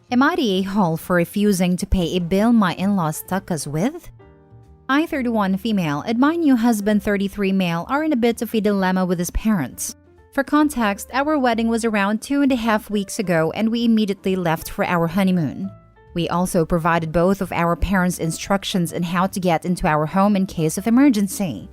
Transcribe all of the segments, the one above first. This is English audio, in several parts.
Am I the a-hole for refusing to pay a bill my in-laws stuck us with? I, 31 female, and my new husband, 33 male, are in a bit of a dilemma with his parents. For context, our wedding was around 2.5 weeks ago and we immediately left for our honeymoon. We also provided both of our parents instructions on how to get into our home in case of emergency.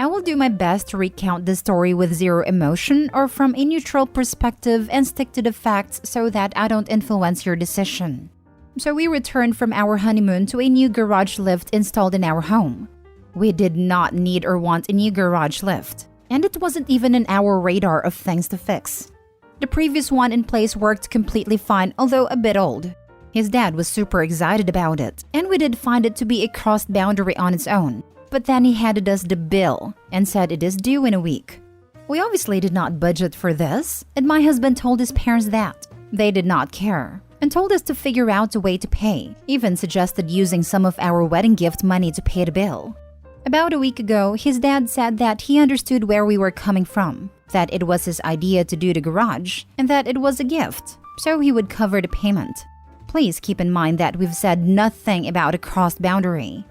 I will do my best to recount this story with zero emotion or from a neutral perspective and stick to the facts so that I don't influence your decision. So we returned from our honeymoon to a new garage lift installed in our home. We did not need or want a new garage lift, and it wasn't even on our radar of things to fix. The previous one in place worked completely fine, although a bit old. His dad was super excited about it, and we did find it to be a crossed boundary on its own. But then he handed us the bill and said it is due in a week. We obviously did not budget for this, and my husband told his parents that. They did not care and told us to figure out a way to pay, even suggested using some of our wedding gift money to pay the bill. About a week ago, his dad said that he understood where we were coming from, that it was his idea to do the garage, and that it was a gift, so he would cover the payment. Please keep in mind that we've said nothing about a crossed boundary.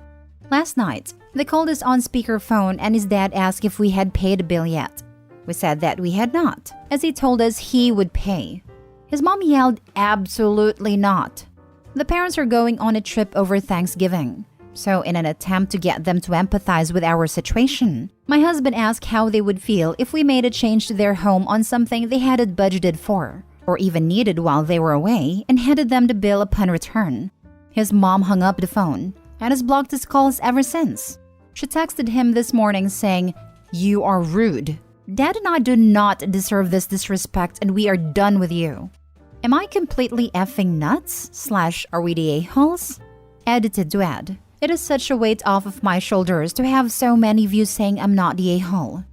Last night, they called us on speakerphone and his dad asked if we had paid the bill yet. We said that we had not, as he told us he would pay. His mom yelled, "Absolutely not." The parents are going on a trip over Thanksgiving. So in an attempt to get them to empathize with our situation, my husband asked how they would feel if we made a change to their home on something they hadn't budgeted for, or even needed while they were away, and handed them the bill upon return. His mom hung up the phone and has blocked his calls ever since. She texted him this morning saying, "You are rude. Dad and I do not deserve this disrespect and we are done with you." Am I completely effing nuts? / are we the a-holes? Edited to add, it is such a weight off of my shoulders to have so many views saying I'm not the a-hole.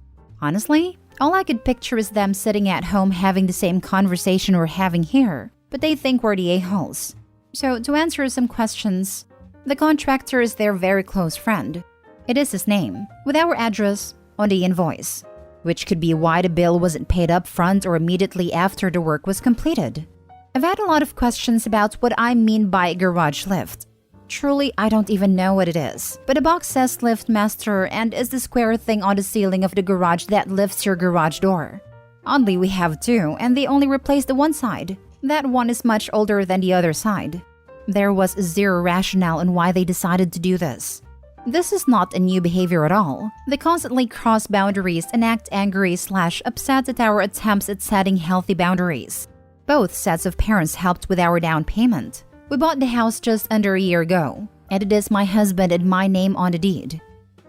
Honestly, all I could picture is them sitting at home having the same conversation we're having here, but they think we're the a-holes. So to answer some questions, the contractor is their very close friend. It is his name, with our address on the invoice, which could be why the bill wasn't paid up front or immediately after the work was completed. I've had a lot of questions about what I mean by garage lift. Truly, I don't even know what it is, but a box says Lift Master and is the square thing on the ceiling of the garage that lifts your garage door. Oddly, we have two, and they only replaced the one side. That one is much older than the other side. There was zero rationale on why they decided to do this. This is not a new behavior at all. They constantly cross boundaries and act angry / upset at our attempts at setting healthy boundaries. Both sets of parents helped with our down payment. We bought the house just under a year ago, and it is my husband and my name on the deed.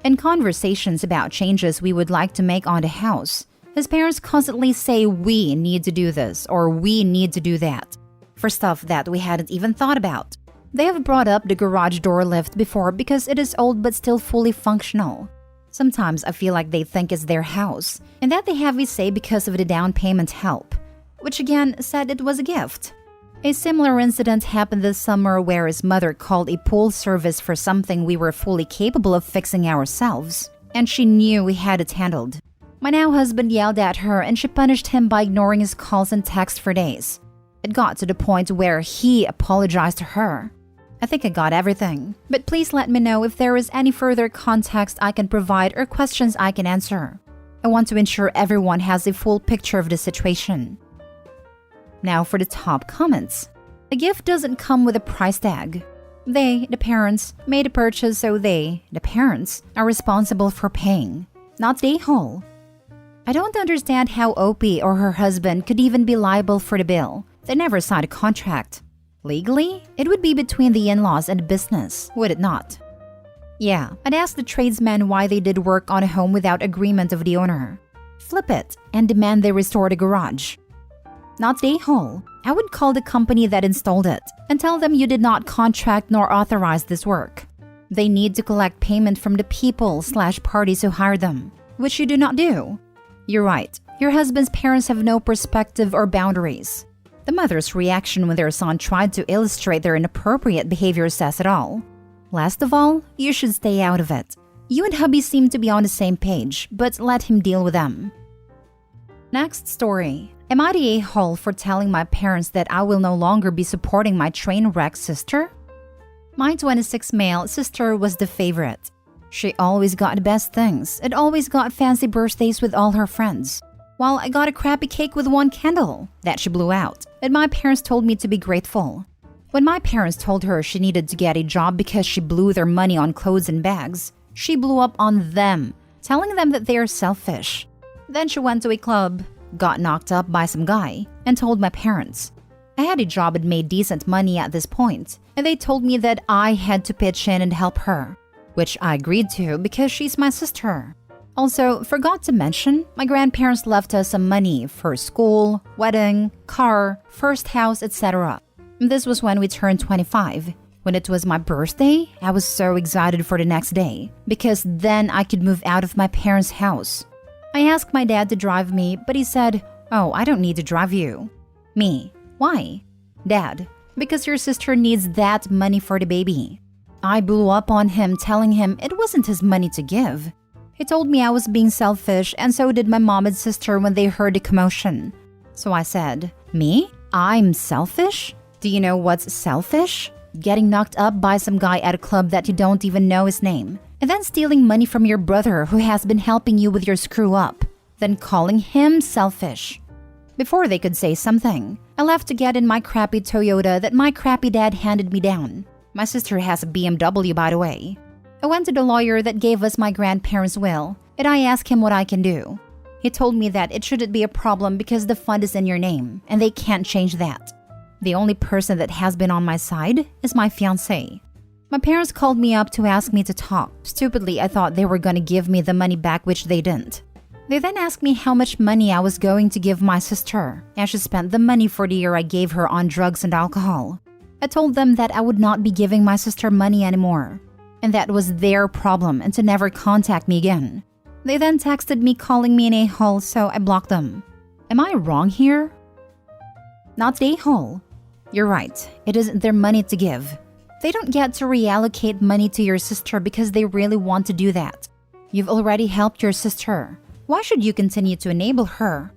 In conversations about changes we would like to make on the house, his parents constantly say we need to do this or we need to do that, for stuff that we hadn't even thought about. They have brought up the garage door lift before because it is old but still fully functional. Sometimes I feel like they think it's their house and that they have a say because of the down payment help, which again said it was a gift. A similar incident happened this summer where his mother called a pool service for something we were fully capable of fixing ourselves, and she knew we had it handled. My now husband yelled at her and she punished him by ignoring his calls and texts for days. It got to the point where he apologized to her. I think I got everything, but please let me know if there is any further context I can provide or questions I can answer. I want to ensure everyone has a full picture of the situation. Now for the top comments. A gift doesn't come with a price tag. They, the parents, made a purchase, so they, the parents, are responsible for paying, not the a-hole. I don't understand how Opie or her husband could even be liable for the bill. They never signed a contract. Legally, it would be between the in-laws and the business, would it not? Yeah, I'd ask the tradesmen why they did work on a home without agreement of the owner. Flip it and demand they restore the garage. Not the a-hole. I would call the company that installed it and tell them you did not contract nor authorize this work. They need to collect payment from the people / parties who hired them, which you do not do. You're right. Your husband's parents have no perspective or boundaries. The mother's reaction when their son tried to illustrate their inappropriate behavior says it all. Last of all, you should stay out of it. You and hubby seem to be on the same page, but let him deal with them. Next story. Am I the a-hole for telling my parents that I will no longer be supporting my train wreck sister? My 26 male sister was the favorite. She always got the best things and always got fancy birthdays with all her friends. While I got a crappy cake with one candle that she blew out, and my parents told me to be grateful. When my parents told her she needed to get a job because she blew their money on clothes and bags, she blew up on them, telling them that they are selfish. Then she went to a club, got knocked up by some guy, and told my parents. I had a job and made decent money at this point, and they told me that I had to pitch in and help her, which I agreed to because she's my sister. Also, forgot to mention, my grandparents left us some money for school, wedding, car, first house, etc. This was when we turned 25. When it was my birthday, I was so excited for the next day because then I could move out of my parents' house. I asked my dad to drive me, but he said, "Oh, I don't need to drive you." Me, why? Dad, because your sister needs that money for the baby. I blew up on him, telling him it wasn't his money to give. He told me I was being selfish, and so did my mom and sister when they heard the commotion. So I said, "Me? I'm selfish? Do you know what's selfish? Getting knocked up by some guy at a club that you don't even know his name, and then stealing money from your brother who has been helping you with your screw up, then calling him selfish." Before they could say something, I left to get in my crappy Toyota that my crappy dad handed me down. My sister has a BMW, by the way. I went to the lawyer that gave us my grandparents' will, and I asked him what I can do. He told me that it shouldn't be a problem because the fund is in your name, and they can't change that. The only person that has been on my side is my fiancé. My parents called me up to ask me to talk. Stupidly, I thought they were going to give me the money back, which they didn't. They then asked me how much money I was going to give my sister, and she spent the money for the year I gave her on drugs and alcohol. I told them that I would not be giving my sister money anymore, and that was their problem and to never contact me again. They then texted me calling me an a-hole, so I blocked them. Am I wrong here? Not the a-hole. You're right, it isn't their money to give. They don't get to reallocate money to your sister because they really want to do that. You've already helped your sister. Why should you continue to enable her?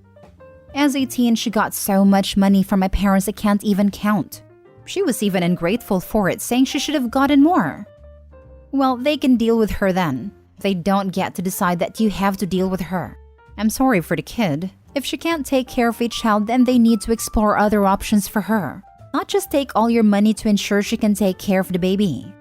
As a teen, she got so much money from my parents I can't even count. She was even ungrateful for it, saying she should have gotten more. Well, they can deal with her then. They don't get to decide that you have to deal with her. I'm sorry for the kid. If she can't take care of a child, then they need to explore other options for her. Not just take all your money to ensure she can take care of the baby.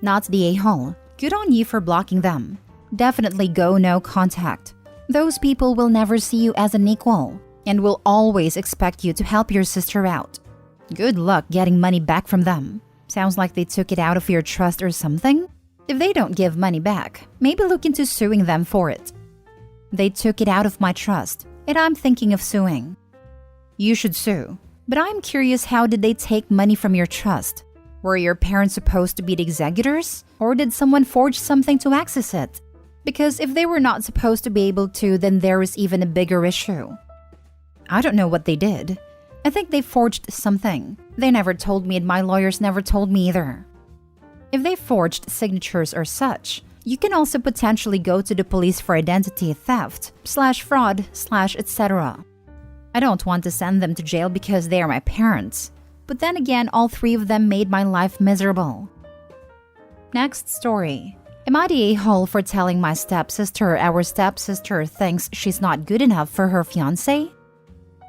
Not the a-hole. Good on you for blocking them. Definitely go no contact. Those people will never see you as an equal and will always expect you to help your sister out. Good luck getting money back from them. Sounds like they took it out of your trust or something. If they don't give money back, maybe look into suing them for it. They took it out of my trust, and I'm thinking of suing. You should sue, but I'm curious, how did they take money from your trust? Were your parents supposed to be the executors, or did someone forge something to access it? Because if they were not supposed to be able to, then there is even a bigger issue. I don't know what they did. I think they forged something. They never told me, and my lawyers never told me either. If they forged signatures or such, you can also potentially go to the police for identity theft, /fraud, /etc. I don't want to send them to jail because they are my parents. But then again, all three of them made my life miserable. Next story. Am I the a-hole for telling my stepsister our stepsister thinks she's not good enough for her fiancé?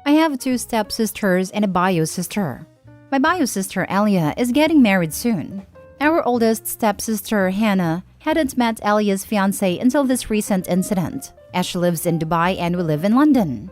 I have 2 stepsisters and a bio sister. My bio sister Elia is getting married soon. Our oldest stepsister Hannah hadn't met Elia's fiancé until this recent incident, as she lives in Dubai and we live in London.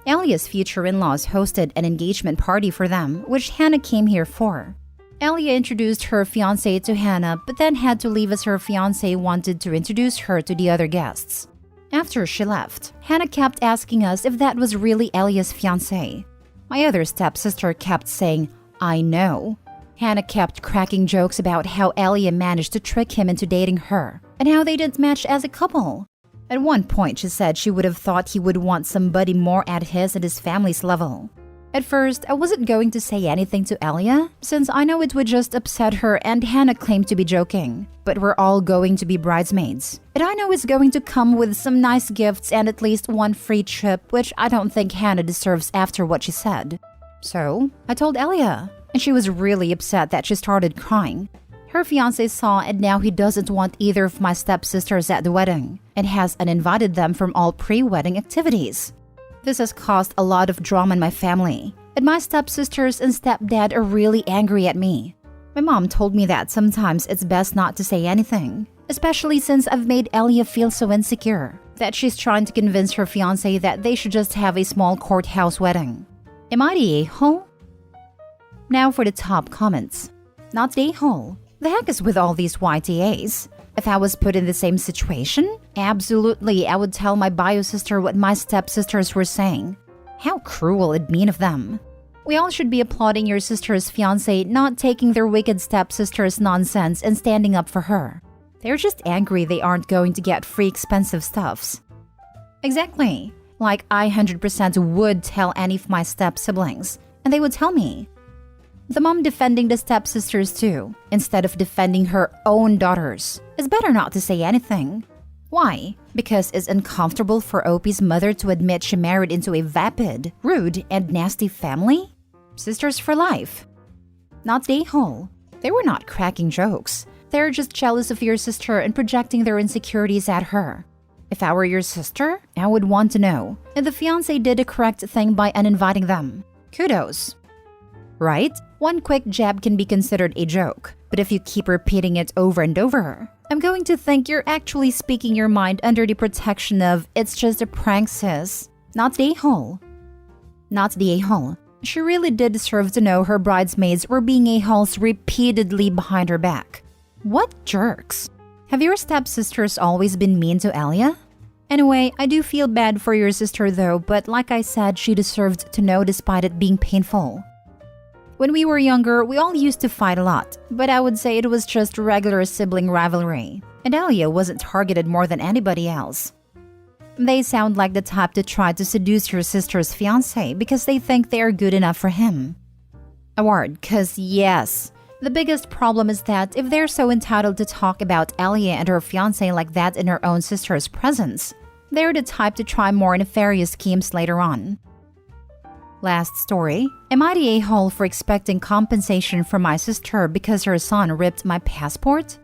Elia's future in-laws hosted an engagement party for them, which Hannah came here for. Elia introduced her fiancé to Hannah, but then had to leave as her fiancé wanted to introduce her to the other guests. After she left, Hannah kept asking us if that was really Elia's fiancé. My other stepsister kept saying, "I know." Hannah kept cracking jokes about how Elia managed to trick him into dating her, and how they didn't match as a couple. At one point, she said she would have thought he would want somebody more at his and his family's level. At first, I wasn't going to say anything to Elia since I know it would just upset her and Hannah claimed to be joking. But we're all going to be bridesmaids. And I know it's going to come with some nice gifts and at least one free trip, which I don't think Hannah deserves after what she said. So, I told Elia, and she was really upset that she started crying. Her fiancé saw and now he doesn't want either of my stepsisters at the wedding and has uninvited them from all pre-wedding activities. This has caused a lot of drama in my family, and my stepsisters and stepdad are really angry at me. My mom told me that sometimes it's best not to say anything, especially since I've made Elia feel so insecure that she's trying to convince her fiancé that they should just have a small courthouse wedding. Am I the a-hole? Now for the top comments. Not the a-hole. The heck is with all these YTAs? If I was put in the same situation, absolutely I would tell my bio sister what my stepsisters were saying. How cruel and mean of them. We all should be applauding your sister's fiancé not taking their wicked stepsister's nonsense and standing up for her. They're just angry they aren't going to get free expensive stuffs. Exactly. Like I 100% would tell any of my step-siblings, and they would tell me. The mom defending the stepsisters too, instead of defending her own daughters. It's better not to say anything. Why? Because it's uncomfortable for Opie's mother to admit she married into a vapid, rude, and nasty family? Sisters for life. Not the a-hole. They were not cracking jokes. They're just jealous of your sister and projecting their insecurities at her. If I were your sister, I would want to know if the fiancé did the correct thing by uninviting them. Kudos. Right? One quick jab can be considered a joke, but if you keep repeating it over and over, I'm going to think you're actually speaking your mind under the protection of it's just a prank, sis. Not the a-hole. Not the a-hole. She really did deserve to know her bridesmaids were being a-holes repeatedly behind her back. What jerks. Have your stepsisters always been mean to Elia? Anyway, I do feel bad for your sister though, but like I said, she deserved to know despite it being painful. When we were younger, we all used to fight a lot, but I would say it was just regular sibling rivalry, and Elia wasn't targeted more than anybody else. They sound like the type to try to seduce your sister's fiancé because they think they are good enough for him. Award, cause yes. The biggest problem is that if they're so entitled to talk about Elia and her fiancé like that in her own sister's presence, they're the type to try more nefarious schemes later on. Last story. Am I the a-hole for expecting compensation from my sister because her son ripped my passport?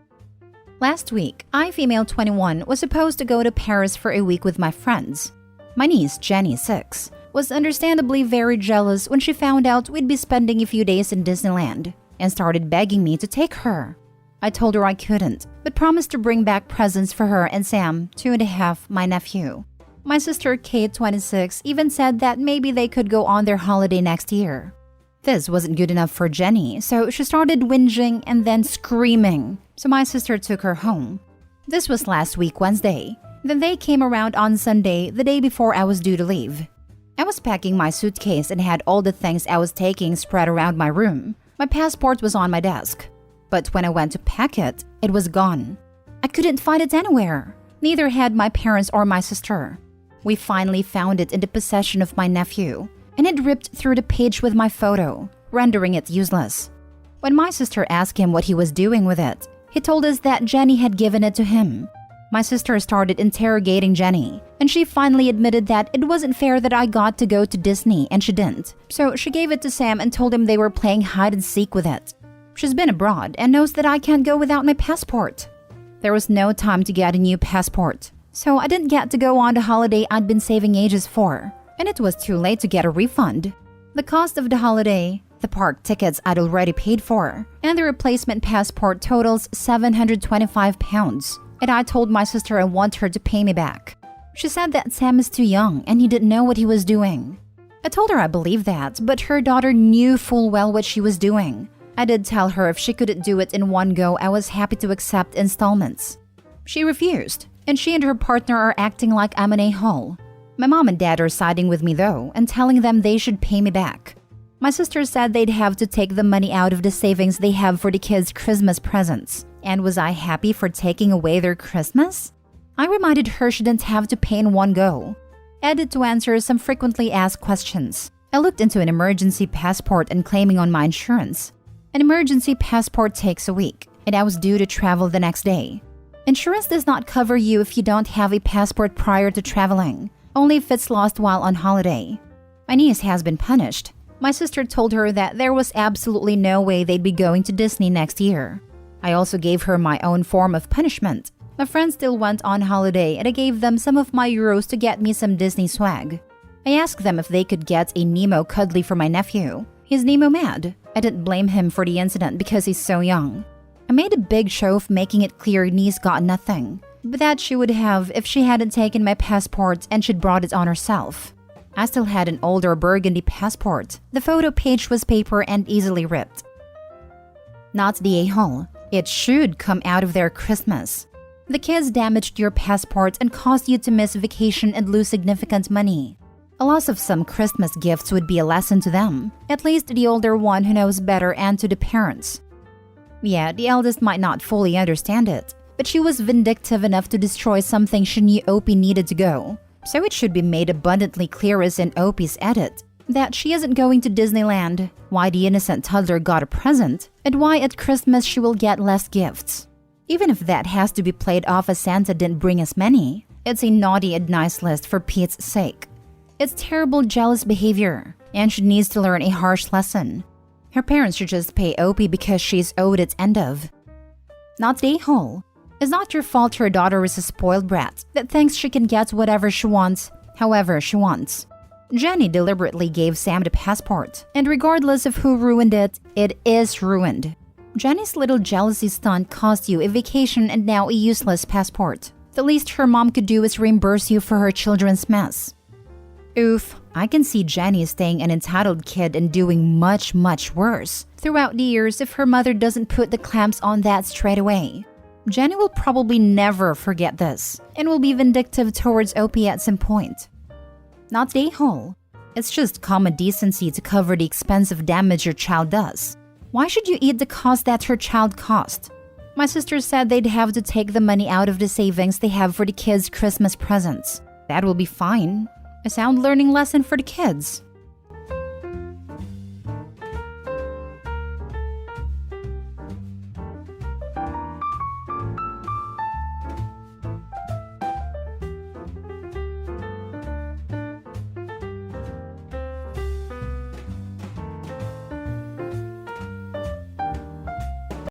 Last week, I, female 21, was supposed to go to Paris for a week with my friends. My niece, Jenny, 6, was understandably very jealous when she found out we'd be spending a few days in Disneyland and started begging me to take her. I told her I couldn't, but promised to bring back presents for her and Sam, 2.5, my nephew. My sister, Kate, 26, even said that maybe they could go on their holiday next year. This wasn't good enough for Jenny, so she started whinging and then screaming, so my sister took her home. This was last week, Wednesday. Then they came around on Sunday, the day before I was due to leave. I was packing my suitcase and had all the things I was taking spread around my room. My passport was on my desk. But when I went to pack it, it was gone. I couldn't find it anywhere. Neither had my parents or my sister. We finally found it in the possession of my nephew, and it ripped through the page with my photo, rendering it useless. When my sister asked him what he was doing with it, he told us that Jenny had given it to him. My sister started interrogating Jenny, and she finally admitted that it wasn't fair that I got to go to Disney and she didn't. So she gave it to Sam and told him they were playing hide and seek with it. She's been abroad and knows that I can't go without my passport. There was no time to get a new passport, so I didn't get to go on the holiday I'd been saving ages for, and it was too late to get a refund. The cost of the holiday, the park tickets I'd already paid for, and the replacement passport totals £725, and I told my sister I want her to pay me back. She said that Sam is too young and he didn't know what he was doing. I told her I believed that, but her daughter knew full well what she was doing. I did tell her if she couldn't do it in one go, I was happy to accept installments. She refused, and she and her partner are acting like I'm an a-hole. My mom and dad are siding with me though, and telling them they should pay me back. My sister said they'd have to take the money out of the savings they have for the kids' Christmas presents. And was I happy for taking away their Christmas? I reminded her she didn't have to pay in one go. Added to answer some frequently asked questions. I looked into an emergency passport and claiming on my insurance. An emergency passport takes a week, and I was due to travel the next day. Insurance does not cover you if you don't have a passport prior to traveling, only if it's lost while on holiday. My niece has been punished. My sister told her that there was absolutely no way they'd be going to Disney next year. I also gave her my own form of punishment. My friends still went on holiday and I gave them some of my euros to get me some Disney swag. I asked them if they could get a Nemo cuddly for my nephew. He's Nemo mad. I didn't blame him for the incident because he's so young. I made a big show of making it clear niece got nothing, but that she would have if she hadn't taken my passport and she'd brought it on herself. I still had an older burgundy passport. The photo page was paper and easily ripped. Not the a-hole. It should come out of their Christmas. The kids damaged your passport and caused you to miss vacation and lose significant money. A loss of some Christmas gifts would be a lesson to them, at least the older one who knows better, and to the parents. Yeah, the eldest might not fully understand it, but she was vindictive enough to destroy something she knew Opie needed to go. So it should be made abundantly clear as in Opie's edit that she isn't going to Disneyland, why the innocent toddler got a present, and why at Christmas she will get less gifts. Even if that has to be played off as Santa didn't bring us many, it's a naughty and nice list for Pete's sake. It's terrible jealous behavior, and she needs to learn a harsh lesson. Her parents should just pay Opie because she's owed its end of. Not the a-hole. It's not your fault her daughter is a spoiled brat that thinks she can get whatever she wants, however she wants. Jenny deliberately gave Sam the passport, and regardless of who ruined it, it is ruined. Jenny's little jealousy stunt cost you a vacation and now a useless passport. The least her mom could do is reimburse you for her children's mess. Oof, I can see Jenny staying an entitled kid and doing much, much worse throughout the years if her mother doesn't put the clamps on that straight away. Jenny will probably never forget this and will be vindictive towards Opie at some point. Not the a-hole. It's just common decency to cover the expensive damage your child does. Why should you eat the cost that her child cost? My sister said they'd have to take the money out of the savings they have for the kids' Christmas presents. That will be fine. A sound learning lesson for the kids.